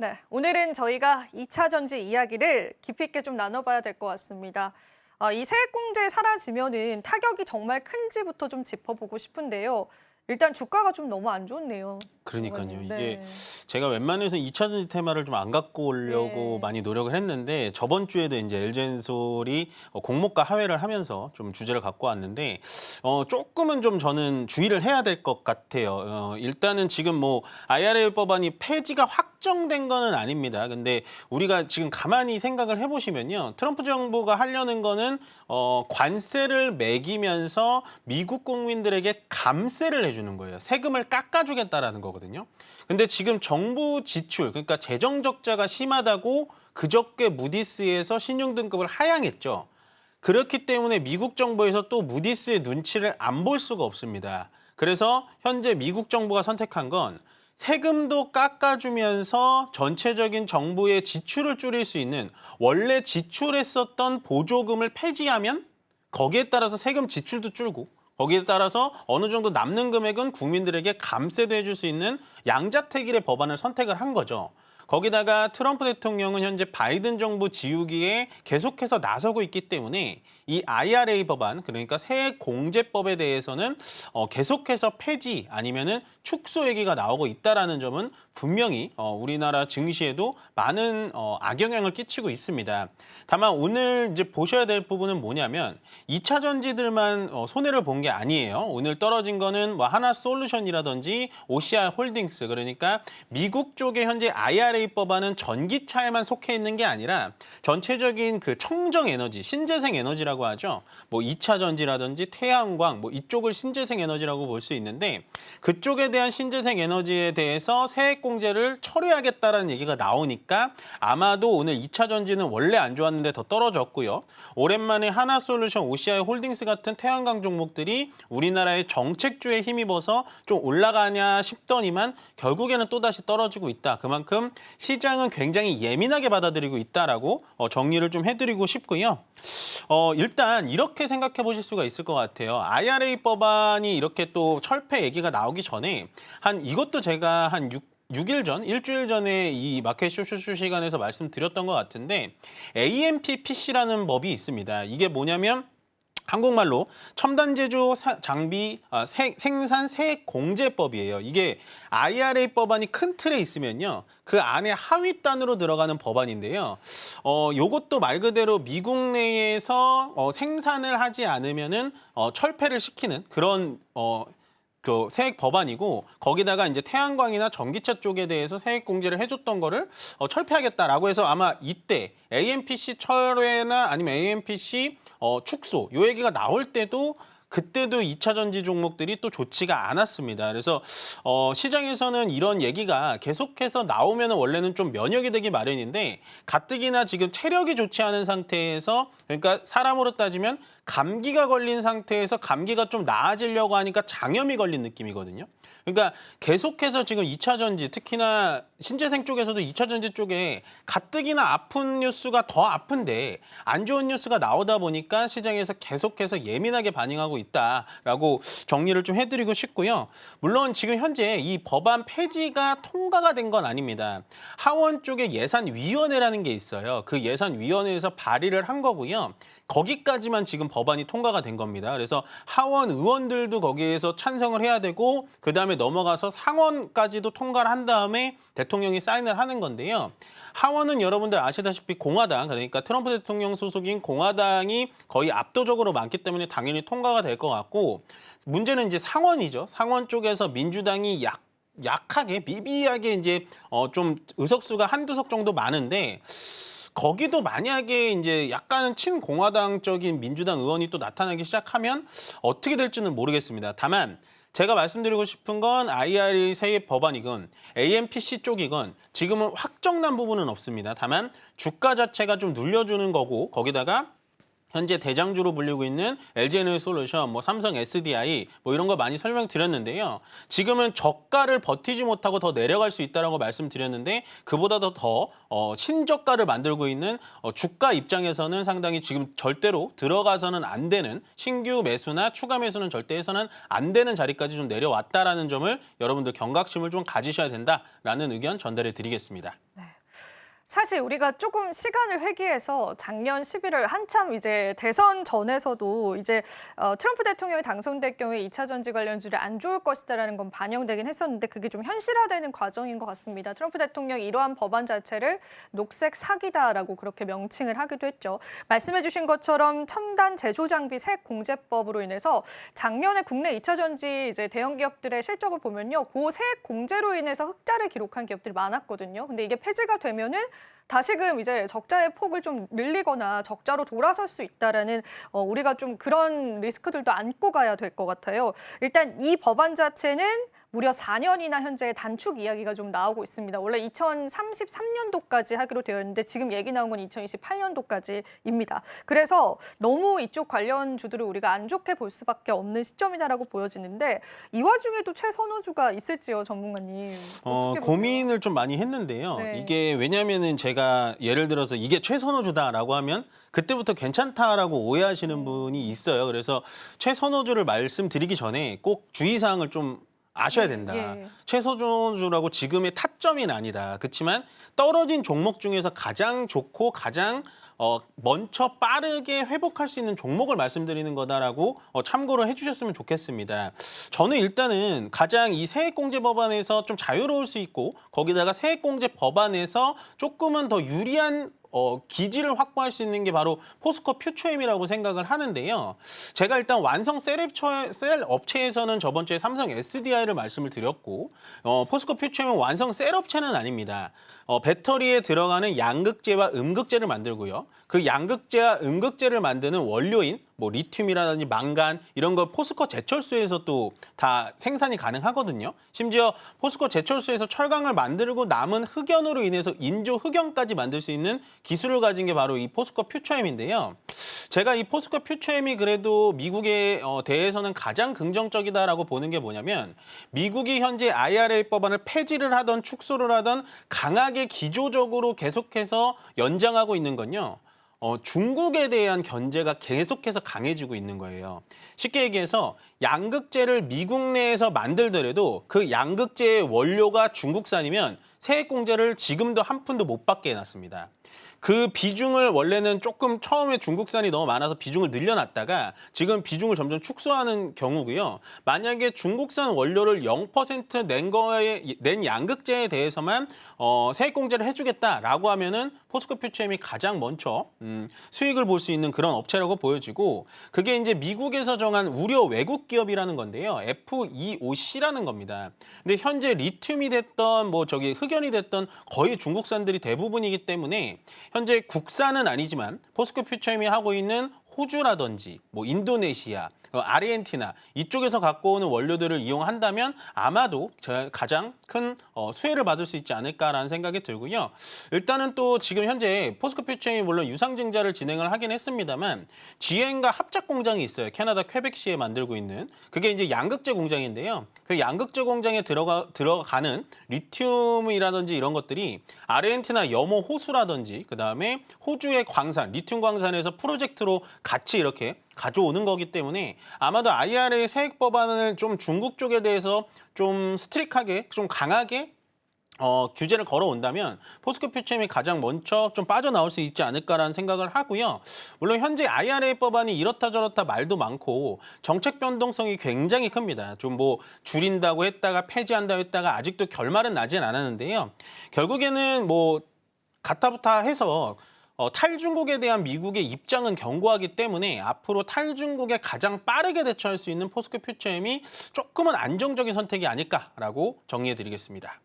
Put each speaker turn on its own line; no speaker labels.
네, 오늘은 저희가 2차 전지 이야기를 깊이 있게 좀 나눠봐야 될 것 같습니다. 이 세액공제 사라지면은 타격이 정말 큰지부터 좀 짚어보고 싶은데요. 일단 주가가 좀 너무 안 좋네요.
그러니까요.
의원님.
이게
네.
제가 웬만해서 2차 전지 테마를 좀 안 갖고 오려고
예.
많이 노력을 했는데 저번 주에도 이제 LG엔솔이 공모가 하회를 하면서 좀 주제를 갖고 왔는데 조금은 좀 저는 주의를 해야 될 것 같아요. 일단은 지금 뭐 IRA 법안이 폐지가 확정된 거는 아닙니다. 근데 우리가 지금 가만히 생각을 해보시면요. 트럼프 정부가 하려는 거는 관세를 매기면서 미국 국민들에게 감세를 해주는 거예요. 세금을 깎아주겠다라는 거거든요. 근데 지금 정부 지출, 그러니까 재정 적자가 심하다고 그저께 무디스에서 신용 등급을 하향했죠. 그렇기 때문에 미국 정부에서 또 무디스의 눈치를 안 볼 수가 없습니다. 그래서 현재 미국 정부가 선택한 건 세금도 깎아주면서 전체적인 정부의 지출을 줄일 수 있는 원래 지출했었던 보조금을 폐지하면 거기에 따라서 세금 지출도 줄고 거기에 따라서 어느 정도 남는 금액은 국민들에게 감세도 해줄 수 있는 양자택일의 법안을 선택을 한 거죠. 거기다가 트럼프 대통령은 현재 바이든 정부 지우기에 계속해서 나서고 있기 때문에 이 IRA 법안, 그러니까 세액공제법에 대해서는 계속해서 폐지 아니면은 축소 얘기가 나오고 있다라는 점은 분명히 우리나라 증시에도 많은 악영향을 끼치고 있습니다. 다만 오늘 이제 보셔야 될 부분은 뭐냐면 2차 전지들만 손해를 본 게 아니에요. 오늘 떨어진 거는 뭐 하나솔루션이라든지 OCI 홀딩스, 그러니까 미국 쪽에 현재 IRA 법안은 전기차에만 속해 있는 게 아니라 전체적인 그 청정 에너지, 신재생 에너지라고 하죠. 뭐 2차 전지라든지 태양광, 뭐 이쪽을 신재생 에너지라고 볼 수 있는데 그쪽에 대한 신재생 에너지에 대해서 세액 공제를 처리하겠다라는 얘기가 나오니까 아마도 오늘 2차 전지는 원래 안 좋았는데 더 떨어졌고요. 오랜만에 하나솔루션, OCI 홀딩스 같은 태양광 종목들이 우리나라의 정책주에 힘입어서 좀 올라가냐 싶더니만 결국에는 또다시 떨어지고 있다. 그만큼 시장은 굉장히 예민하게 받아들이고 있다라고 정리를 좀 해드리고 싶고요. 일단 이렇게 생각해 보실 수가 있을 것 같아요. IRA 법안이 이렇게 또 철폐 얘기가 나오기 전에 이것도 제가 한 6일 전, 일주일 전에 이 마켓 쇼쇼쇼 시간에서 말씀드렸던 것 같은데 AMPPC라는 법이 있습니다. 이게 뭐냐면 한국말로 첨단 제조 장비 생산 세액 공제법이에요. 이게 IRA 법안이 큰 틀에 있으면요. 그 안에 하위단으로 들어가는 법안인데요. 요것도 말 그대로 미국 내에서 생산을 하지 않으면은 철폐를 시키는 그런 그 세액 법안이고 거기다가 이제 태양광이나 전기차 쪽에 대해서 세액 공제를 해줬던 거를 철폐하겠다라고 해서 아마 이때 AMPC 철회나 아니면 AMPC 축소 요 얘기가 나올 때도 그때도 2차 전지 종목들이 또 좋지가 않았습니다. 그래서 시장에서는 이런 얘기가 계속해서 나오면 원래는 좀 면역이 되기 마련인데 가뜩이나 지금 체력이 좋지 않은 상태에서 그러니까 사람으로 따지면 감기가 걸린 상태에서 감기가 좀 나아지려고 하니까 장염이 걸린 느낌이거든요. 그러니까 계속해서 지금 2차 전지, 특히나 신재생 쪽에서도 2차 전지 쪽에 가뜩이나 아픈 뉴스가 더 아픈데 안 좋은 뉴스가 나오다 보니까 시장에서 계속해서 예민하게 반응하고 있다라고 정리를 좀 해드리고 싶고요. 물론 지금 현재 이 법안 폐지가 통과가 된 건 아닙니다. 하원 쪽에 예산위원회라는 게 있어요. 그 예산위원회에서 발의를 한 거고요. 거기까지만 지금 법안이 통과가 된 겁니다. 그래서 하원 의원들도 거기에서 찬성을 해야 되고 그다음에 넘어가서 상원까지도 통과를 한 다음에 대통령이 사인을 하는 건데요. 하원은 여러분들 아시다시피 공화당, 그러니까 트럼프 대통령 소속인 공화당이 거의 압도적으로 많기 때문에 당연히 통과가 될 것 같고 문제는 이제 상원이죠. 상원 쪽에서 민주당이 약하게 미비하게 이제 좀 의석수가 한두 석 정도 많은데 거기도 만약에 이제 약간은 친공화당적인 민주당 의원이 또 나타나기 시작하면 어떻게 될지는 모르겠습니다. 다만 제가 말씀드리고 싶은 건 IRA 세액 법안이건 AMPC 쪽이건 지금은 확정난 부분은 없습니다. 다만 주가 자체가 좀 눌려주는 거고 거기다가 현재 대장주로 불리고 있는 LG에너지솔루션, 뭐 삼성 SDI 뭐 이런 거 많이 설명드렸는데요. 지금은 저가를 버티지 못하고 더 내려갈 수 있다라고 말씀드렸는데 그보다도 더 신저가를 만들고 있는 주가 입장에서는 상당히 지금 절대로 들어가서는 안 되는 신규 매수나 추가 매수는 절대 해서는 안 되는 자리까지 좀 내려왔다라는 점을 여러분들 경각심을 좀 가지셔야 된다라는 의견 전달해 드리겠습니다.
네. 사실 우리가 조금 시간을 회귀해서 작년 11월 한참 이제 대선 전에서도 이제 트럼프 대통령이 당선될 경우에 2차 전지 관련주를 안 좋을 것이다라는 건 반영되긴 했었는데 그게 좀 현실화되는 과정인 것 같습니다. 트럼프 대통령이 이러한 법안 자체를 녹색 사기다라고 그렇게 명칭을 하기도 했죠. 말씀해 주신 것처럼 첨단 제조 장비 세액 공제법으로 인해서 작년에 국내 2차 전지 이제 대형 기업들의 실적을 보면요. 그 세액 공제로 인해서 흑자를 기록한 기업들이 많았거든요. 근데 이게 폐지가 되면은 다시금 이제 적자의 폭을 좀 늘리거나 적자로 돌아설 수 있다라는 우리가 좀 그런 리스크들도 안고 가야 될 것 같아요. 일단 이 법안 자체는 무려 4년이나 현재 단축 이야기가 좀 나오고 있습니다. 원래 2033년도까지 하기로 되어 있는데 지금 얘기 나온 건 2028년도까지입니다. 그래서 너무 이쪽 관련주들을 우리가 안 좋게 볼 수밖에 없는 시점이다라고 보여지는데 이 와중에도 최선호주가 있을지요, 전문가님. 어떻게 보세요?
고민을 좀 많이 했는데요.
네.
이게 왜냐면은 제가 예를 들어서 이게 최선호주다라고 하면 그때부터 괜찮다라고 오해하시는 분이 있어요. 그래서 최선호주를 말씀드리기 전에 꼭 주의사항을 좀 아셔야 된다.
예.
최선호주라고 지금의 타점이 아니다. 그렇지만 떨어진 종목 중에서 가장 좋고 가장 먼저 빠르게 회복할 수 있는 종목을 말씀드리는 거다라고 참고를 해주셨으면 좋겠습니다. 저는 일단은 가장 이 세액공제 법안에서 좀 자유로울 수 있고 거기다가 세액공제 법안에서 조금은 더 유리한 기지를 확보할 수 있는 게 바로 포스코 퓨처엠이라고 생각을 하는데요. 제가 일단 완성 셀 업체에서는 저번 주에 삼성 SDI를 말씀을 드렸고 포스코 퓨처엠은 완성 셀 업체는 아닙니다. 배터리에 들어가는 양극재와 음극재를 만들고요. 그 양극재와 음극재를 만드는 원료인 뭐 리튬이라든지 망간 이런 거 포스코 제철소에서 또 다 생산이 가능하거든요. 심지어 포스코 제철소에서 철강을 만들고 남은 흑연으로 인해서 인조 흑연까지 만들 수 있는 기술을 가진 게 바로 이 포스코 퓨처엠인데요. 제가 이 포스코 퓨처엠이 그래도 미국에 대해서는 가장 긍정적이다라고 보는 게 뭐냐면 미국이 현재 IRA 법안을 폐지를 하던 축소를 하던 강하게 기조적으로 계속해서 연장하고 있는 건요. 중국에 대한 견제가 계속해서 강해지고 있는 거예요. 쉽게 얘기해서 양극재를 미국 내에서 만들더라도 그 양극재의 원료가 중국산이면 세액 공제를 지금도 한 푼도 못 받게 해놨습니다. 그 비중을 원래는 조금 처음에 중국산이 너무 많아서 비중을 늘려놨다가 지금 비중을 점점 축소하는 경우고요. 만약에 중국산 원료를 0% 낸 양극재에 대해서만 세액 공제를 해주겠다라고 하면은 포스코 퓨처엠이 가장 먼저 수익을 볼 수 있는 그런 업체라고 보여지고 그게 이제 미국에서 정한 우려 외국 기업이라는 건데요. FEOC라는 겁니다. 근데 현재 리튬이 됐던 뭐 저기 흑연이 됐던 거의 중국산들이 대부분이기 때문에 현재 국산은 아니지만 포스코 퓨처엠이 하고 있는 호주라든지 뭐 인도네시아, 아르헨티나 이쪽에서 갖고 오는 원료들을 이용한다면 아마도 가장 큰 수혜를 받을 수 있지 않을까라는 생각이 들고요. 일단은 또 지금 현재 포스코 퓨처엠이 물론 유상증자를 진행을 하긴 했습니다만 GM과 합작 공장이 있어요. 캐나다 퀘벡시에 만들고 있는 그게 이제 양극재 공장인데요. 그 양극재 공장에 들어가는 리튬이라든지 이런 것들이 아르헨티나 염호 호수라든지 그다음에 호주의 광산, 리튬 광산에서 프로젝트로 같이 이렇게 가져오는 거기 때문에 아마도 IRA 세액 법안을 좀 중국 쪽에 대해서 좀 스트릭하게, 좀 강하게 규제를 걸어온다면 포스코 퓨처엠이 가장 먼저 좀 빠져나올 수 있지 않을까라는 생각을 하고요. 물론 현재 IRA 법안이 이렇다 저렇다 말도 많고 정책 변동성이 굉장히 큽니다. 좀 뭐 줄인다고 했다가 폐지한다고 했다가 아직도 결말은 나진 않았는데요. 결국에는 뭐 가타부타 해서 탈중국에 대한 미국의 입장은 견고하기 때문에 앞으로 탈중국에 가장 빠르게 대처할 수 있는 포스코 퓨처엠이 조금은 안정적인 선택이 아닐까라고 정리해드리겠습니다.